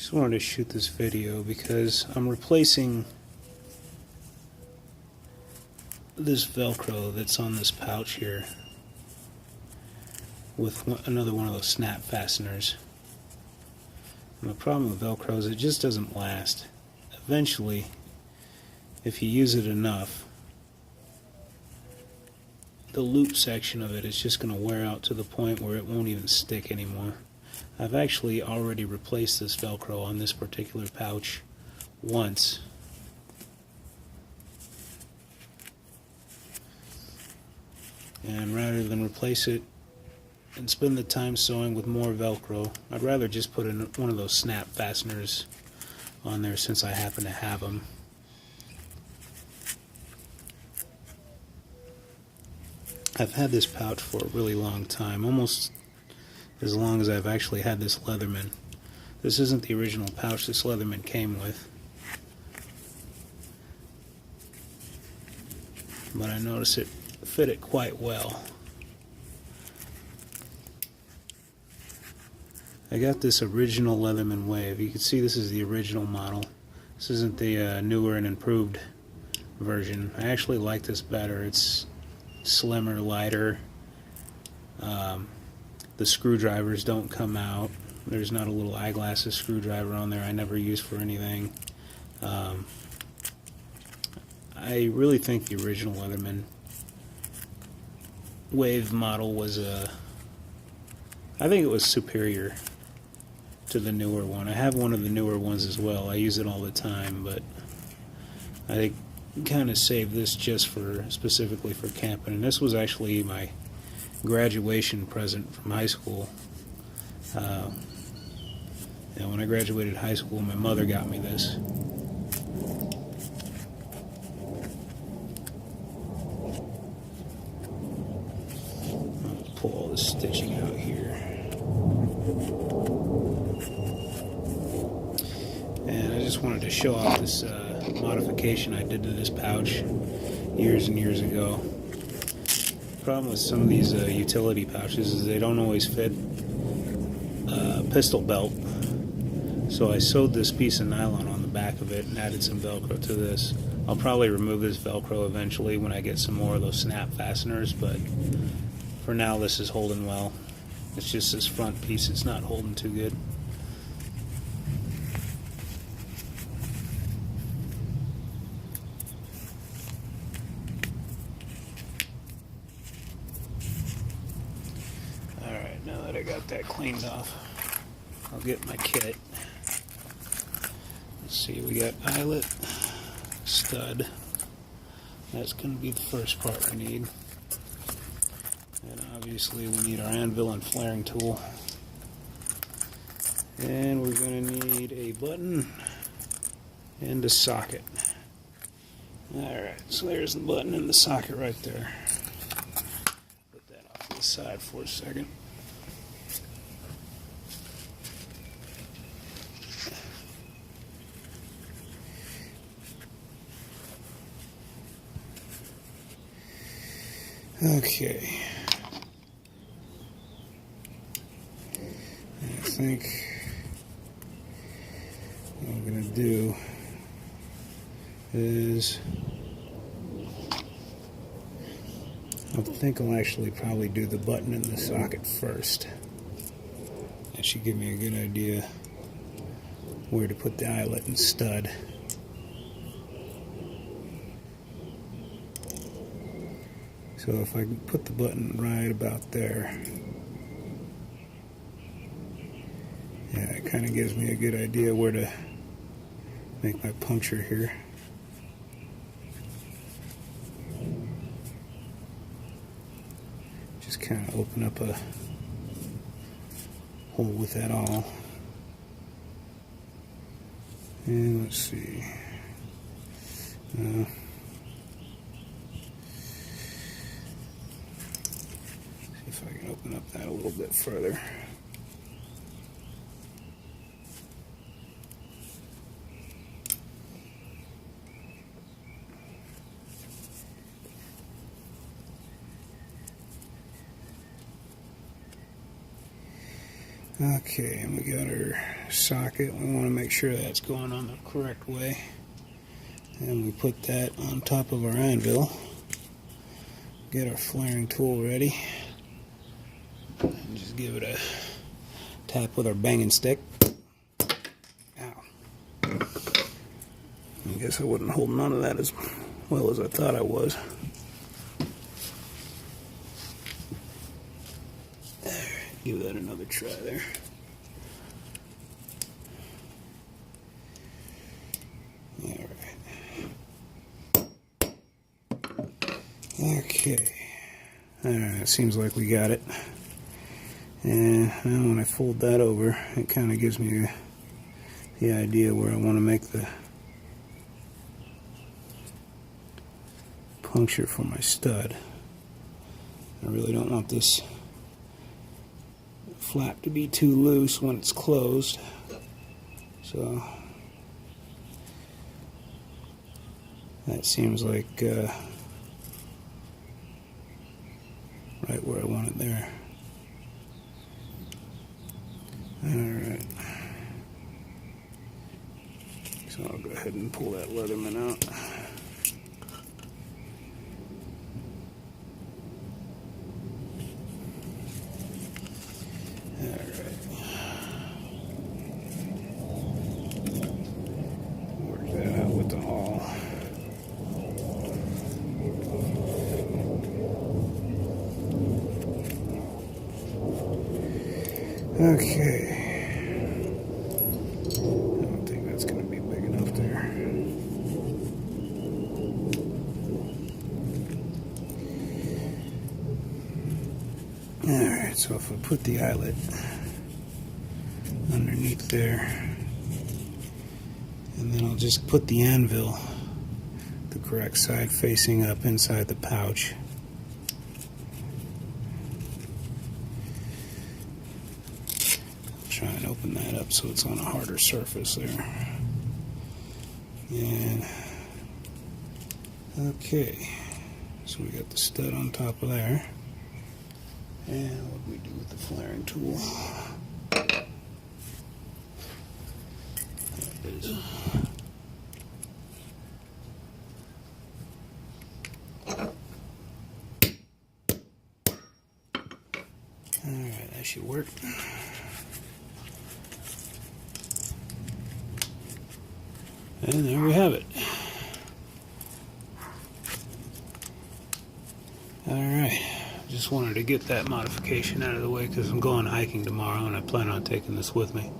Just wanted to shoot this video because I'm replacing this velcro that's on this pouch here with another one of those snap fasteners. And the problem with velcro is it just doesn't last. Eventually, if you use it enough, the loop section of it is just going to wear out to the point where it won't even stick anymore. I've actually already replaced this velcro on this particular pouch once. And rather than replace it and spend the time sewing with more velcro, I'd rather just put in one of those snap fasteners on there since I happen to have them. I've had this pouch for a really long time, almost as long as I've actually had this Leatherman. This isn't the original pouch this Leatherman came with, but I noticed it fit it quite well. I got this original Leatherman Wave. You can see this is the original model. This isn't the newer and improved version. I actually like this better. It's slimmer, lighter. The screwdrivers don't come out. There's not a little eyeglasses screwdriver on there I never use for anything. I really think the original Leatherman Wave model was I think it was superior to the newer one. I have one of the newer ones as well. I use it all the time, but I kind of saved this just for specifically for camping. And this was actually my graduation present from high school. And when I graduated high school, my mother got me this. I'll pull all this stitching out here. And I just wanted to show off this modification I did to this pouch years and years ago. The problem with some of these utility pouches is they don't always fit a pistol belt. So I sewed this piece of nylon on the back of it and added some velcro to this. I'll probably remove this velcro eventually when I get some more of those snap fasteners, but for now this is holding well. It's just this front piece that's not holding too good. Alright, now that I got that cleaned off, I'll get my kit. Let's see, we got eyelet, stud. That's going to be the first part we need. And obviously we need our anvil and flaring tool. And we're going to need a button and a socket. Alright, so there's the button and the socket right there. Put that off to the side for a second. Okay. I think what I'm going to do is I think I'll actually probably do the button and the socket first. That should give me a good idea where to put the eyelet and stud. So if I can put the button right about there, yeah, it kind of gives me a good idea where to make my puncture here. Just kind of open up a hole with that all. And let's see. If I can open up that a little bit further. Okay, and we got our socket. We want to make sure that's going on the correct way. And we put that on top of our anvil. Get our flaring tool ready. And just give it a tap with our banging stick. Ow. I guess I wasn't holding on to that as well as I thought I was. There, give that another try there. Okay, alright, seems like we got it. And now when I fold that over, it kind of gives me the idea where I want to make the puncture for my stud. I really don't want this flap to be too loose when it's closed. So that seems like right where I want it there. Alright. So I'll go ahead and pull that Leatherman out. Alright. Work that out with the awl. Okay. I don't think that's going to be big enough there. Alright, so if I put the eyelet underneath there, and then I'll just put the anvil the correct side facing up inside the pouch. Try and open that up so it's on a harder surface there. And okay, so we got the stud on top of there. And what do we do with the flaring tool? There it is. Alright, that should work. And there we have it. Alright, just wanted to get that modification out of the way because I'm going hiking tomorrow and I plan on taking this with me.